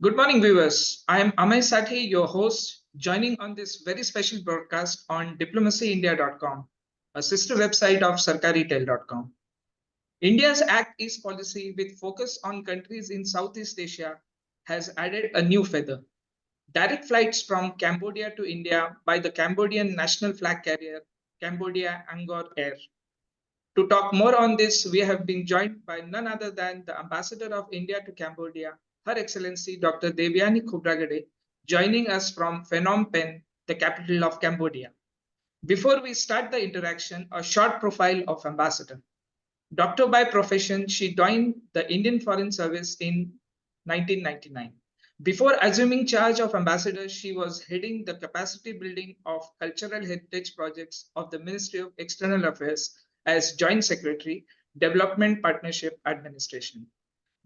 Good morning, viewers. I am Amay Sathi, your host, joining on this very special broadcast on diplomacyindia.com, a sister website of sarkaritel.com. India's Act East policy, with focus on countries in Southeast Asia, has added a new feather. Direct flights from Cambodia to India by the Cambodian national flag carrier, Cambodia Angkor Air. To talk more on this, we have been joined by none other than the Ambassador of India to Cambodia, Her Excellency Dr. Devyani Khobragade, joining us from Phnom Penh, the capital of Cambodia. Before we start the interaction, a short profile of Ambassador. Doctor by profession, she joined the Indian Foreign Service in 1999. Before assuming charge of ambassador, she was heading the capacity building of cultural heritage projects of the Ministry of External Affairs as Joint Secretary, Development Partnership Administration.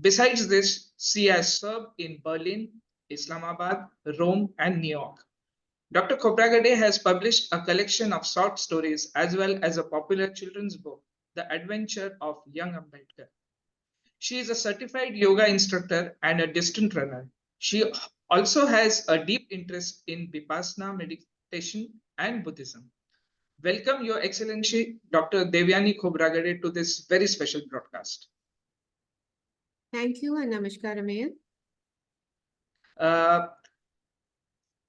Besides this, she has served in Berlin, Islamabad, Rome, and New York. Dr. Khobragade has published a collection of short stories as well as a popular children's book, The Adventure of Young Ambedkar. She is a certified yoga instructor and a distant runner. She also has a deep interest in Vipassana meditation and Buddhism. Welcome, Your Excellency, Dr. Devyani Khobragade, to this very special broadcast. Thank you and namaskar, Amaya.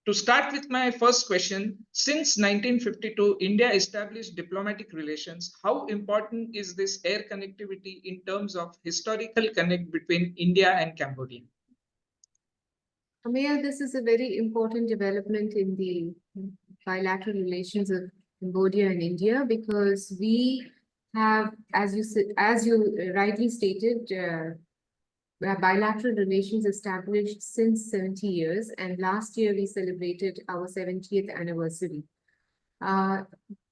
To start with my first question, since 1952, India established diplomatic relations. How important is this air connectivity in terms of historical connect between India and Cambodia? Amaya, this is a very important development in the bilateral relations of Cambodia and India because we have, as you rightly stated, bilateral relations established since 70 years, and last year we celebrated our 70th anniversary.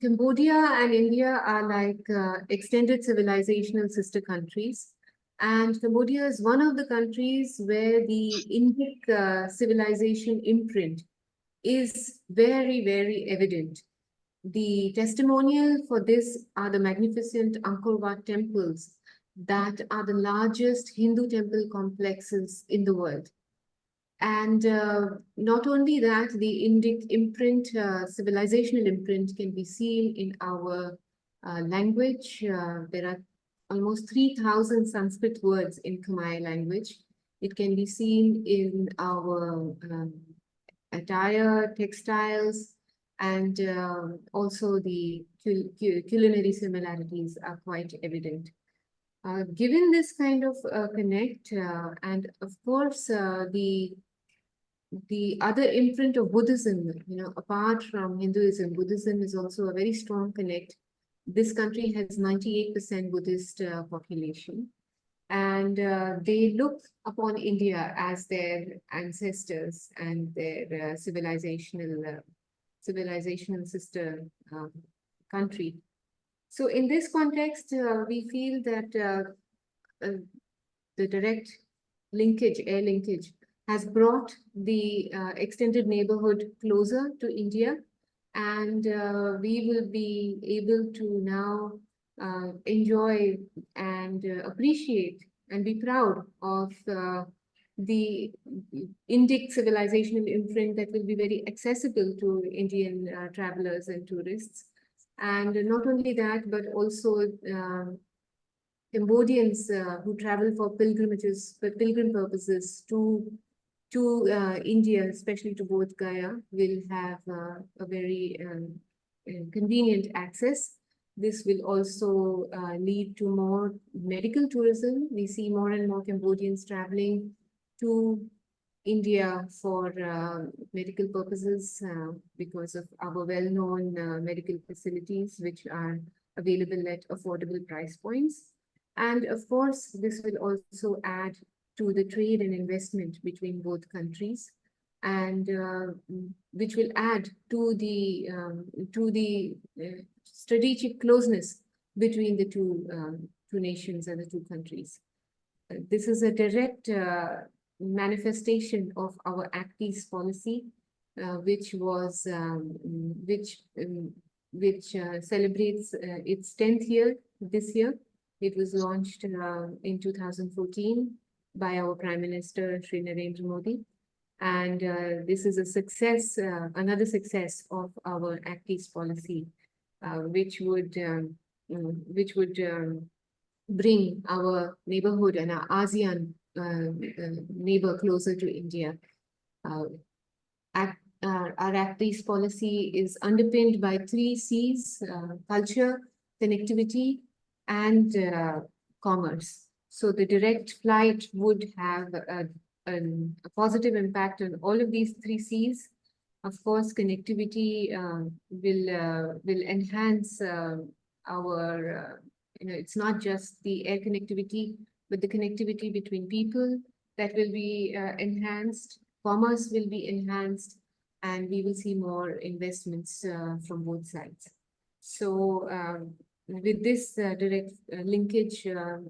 Cambodia and India are like extended civilizational sister countries, and Cambodia is one of the countries where the Indic civilization imprint is very, very evident. The testimonial for this are the magnificent Angkor Wat temples that are the largest Hindu temple complexes in the world. And not only that, the Indic imprint, civilizational imprint can be seen in our language. There are almost 3,000 Sanskrit words in Khmer language. It can be seen in our attire, textiles, and also the culinary similarities are quite evident. Given this kind of connect, and of course the other imprint of Buddhism, apart from Hinduism, Buddhism is also a very strong connect. This country has 98% Buddhist population, and they look upon India as their ancestors and their civilizational sister country. So in this context, we feel that the direct linkage, air linkage, has brought the extended neighborhood closer to India, and we will be able to now enjoy and appreciate and be proud of the Indic civilizational imprint that will be very accessible to Indian travelers and tourists. And not only that, but also Cambodians who travel for pilgrim purposes to India, especially to Bodh Gaya, will have a very convenient access. This will also lead to more medical tourism. We see more and more Cambodians traveling to India for medical purposes because of our well-known medical facilities, which are available at affordable price points. And of course, this will also add to the trade and investment between both countries, and which will add to the strategic closeness between the two nations and the two countries. This is a direct manifestation of our Act East policy, which celebrates its 10th year this year. It was launched in 2014 by our Prime Minister, Shri Narendra Modi. And this is a success, another success of our Act East policy, which would bring our neighborhood and our ASEAN neighbor closer to India. Our Act East policy is underpinned by 3 Cs: culture, connectivity, and commerce. So the direct flight would have a positive impact on all of these 3 Cs. Of course, connectivity will enhance our, it's not just the air connectivity, but the connectivity between people that will be enhanced. Commerce will be enhanced, and we will see more investments from both sides. So with this direct linkage, a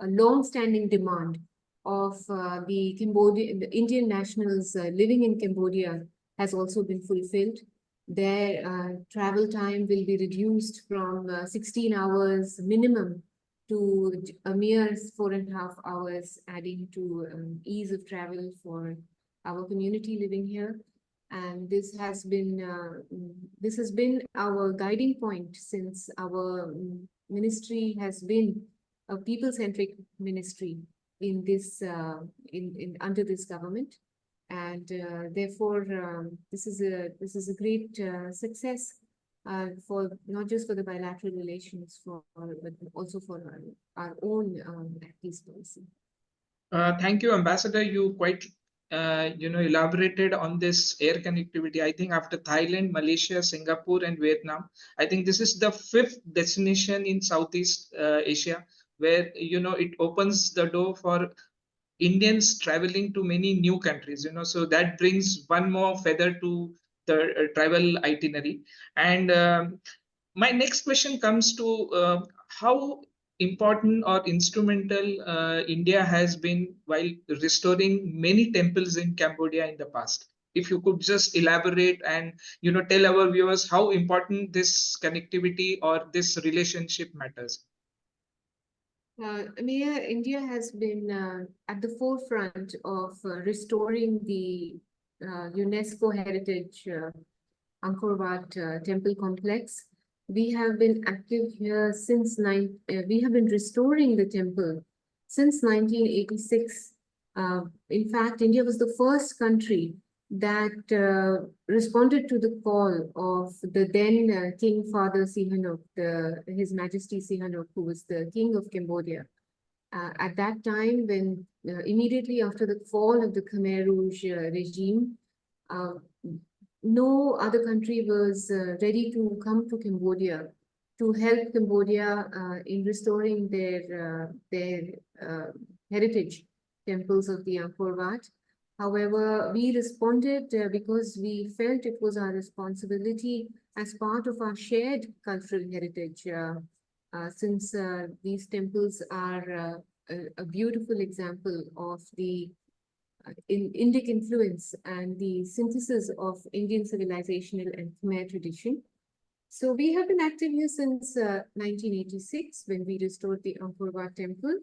long-standing demand of the Indian nationals living in Cambodia has also been fulfilled. Their travel time will be reduced from 16 hours minimum to a mere 4.5 hours, adding to ease of travel for our community living here. And this has been our guiding point, since our ministry has been a people-centric ministry in this under this government. And therefore, this is a great success for not just for the bilateral relations, but also for our own Act East policy. Thank you, Ambassador. You quite elaborated on this air connectivity. I think after Thailand, Malaysia, Singapore, and Vietnam, I think this is the 5th destination in Southeast Asia where it opens the door for Indians traveling to many new countries. So that brings one more feather to the travel itinerary. And my next question comes to how important or instrumental India has been while restoring many temples in Cambodia in the past. If you could just elaborate and tell our viewers how important this connectivity or this relationship matters. India has been at the forefront of restoring the UNESCO heritage Angkor temple complex. We have been active here since we have been restoring the temple since 1986. In fact, India was the first country that responded to the call of the then King Father Sihanouk, His Majesty Sihanouk, who was the King of Cambodia. At that time, when immediately after the fall of the Khmer Rouge regime, no other country was ready to come to Cambodia to help Cambodia in restoring their heritage temples of the Angkor Wat. However, we responded because we felt it was our responsibility as part of our shared cultural heritage, since these temples are a beautiful example of the Indic influence and the synthesis of Indian civilizational and Khmer tradition. So we have been active here since 1986, when we restored the Angkor Wat temple.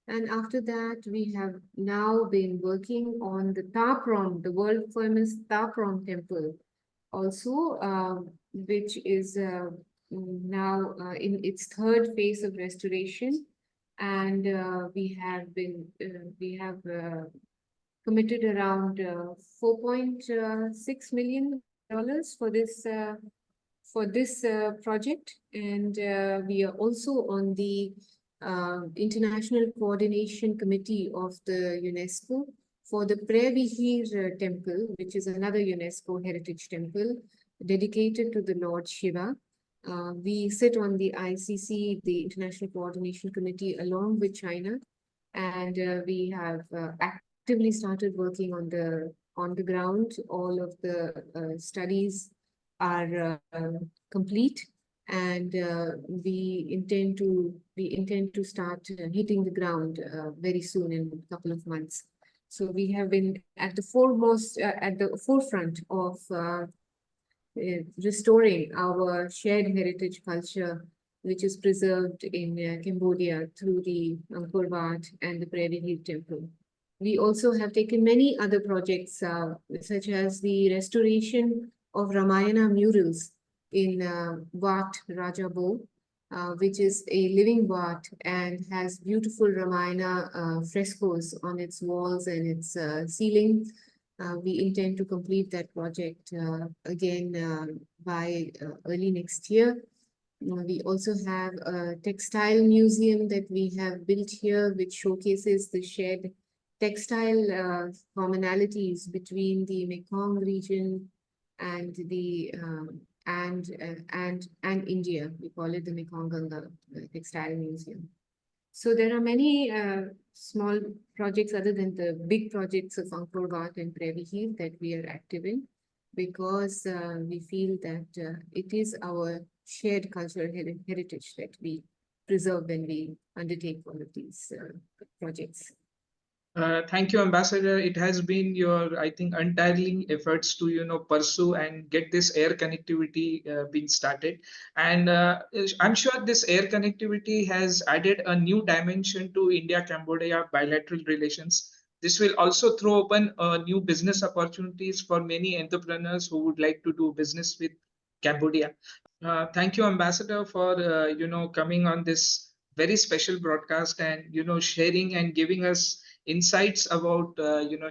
And after that, we have now been working on the Ta Prohm, the world famous Ta Prohm temple, also, which is now in its 3rd phase of restoration. And we have committed around $4.6 million for this project. And we are also on the International Coordination Committee of the UNESCO for the Previhir temple, which is another UNESCO heritage temple dedicated to the Lord Shiva. We sit on the ICC, the International Coordination Committee, along with China, and we have actively started working on the ground. All of the studies are complete, and we intend to start hitting the ground very soon, in a couple of months. So we have been at the forefront of restoring our shared heritage culture which is preserved in Cambodia through the Angkor Wat and the Prairie Hill Temple. We also have taken many other projects, such as the restoration of Ramayana murals in Wat Rajabo, which is a living Wat and has beautiful Ramayana frescoes on its walls and its ceiling. We intend to complete that project again by early next year. We also have a textile museum that we have built here, which showcases the shared textile commonalities between the Mekong region and the and India. We call it the Mekong Ganga Textile Museum. So there are many small projects other than the big projects of Angkor Wat and Prairie Hill that we are active in, because we feel that it is our shared cultural heritage that we preserve when we undertake one of these projects. Thank you, Ambassador. It has been your, I think, untiring efforts to, pursue and get this air connectivity being started. And I'm sure this air connectivity has added a new dimension to India-Cambodia bilateral relations. This will also throw open new business opportunities for many entrepreneurs who would like to do business with Cambodia. Thank you, Ambassador, for, coming on this very special broadcast and, sharing and giving us insights about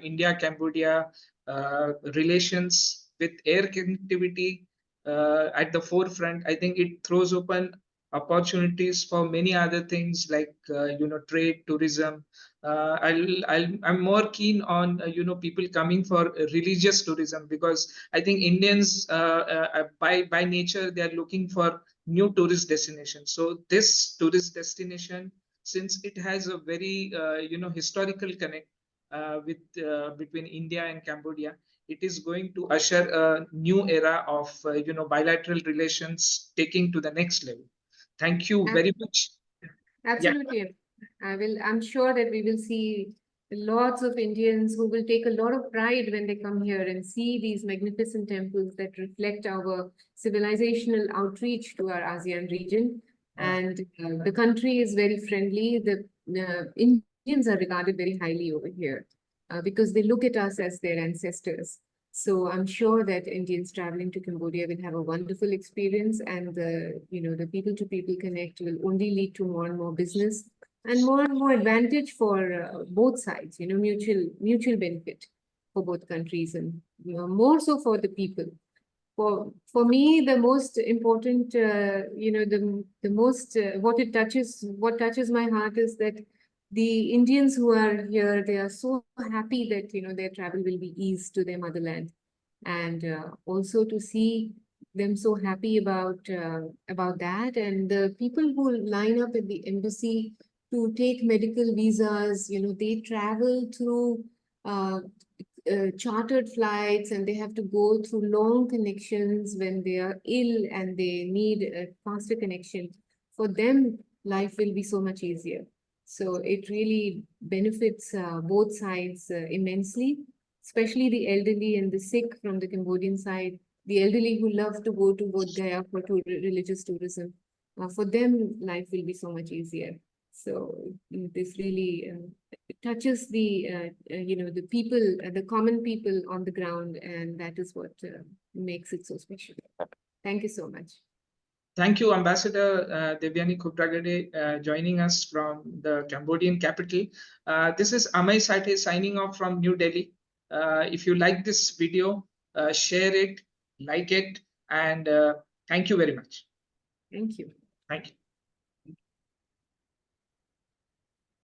India Cambodia relations with air connectivity at the forefront. I think it throws open opportunities for many other things like trade, tourism. I'm more keen on people coming for religious tourism, because I think Indians by nature they are looking for new tourist destinations. So this tourist destination, since it has a very historical connect with between India and Cambodia, it is going to usher a new era of bilateral relations taking to the next level. Thank you very much. Absolutely. I'm sure that we will see lots of Indians who will take a lot of pride when they come here and see these magnificent temples that reflect our civilizational outreach to our ASEAN region. And the country is very friendly. The Indians are regarded very highly over here because they look at us as their ancestors. So I'm sure that Indians traveling to Cambodia will have a wonderful experience, and the people-to-people connect will only lead to more and more business and more advantage for both sides. Mutual benefit for both countries, and more so for the people. For me, the most important, what touches my heart is that the Indians who are here, they are so happy that their travel will be eased to their motherland, and also to see them so happy about that, and the people who line up at the embassy to take medical visas, they travel through chartered flights, and they have to go through long connections when they are ill and they need a faster connection. For them, life will be so much easier. So it really benefits both sides immensely, especially the elderly and the sick from the Cambodian side, the elderly who love to go to Bodh Gaya for religious tourism. For them, life will be so much easier. So this really touches the people, the common people on the ground, and that is what makes it so special. Thank you so much. Thank you, Ambassador Devyani Khobragade, joining us from the Cambodian capital. This is Amay Sathe signing off from New Delhi. If you like this video, share it, like it, and thank you very much. Thank you. Thank you.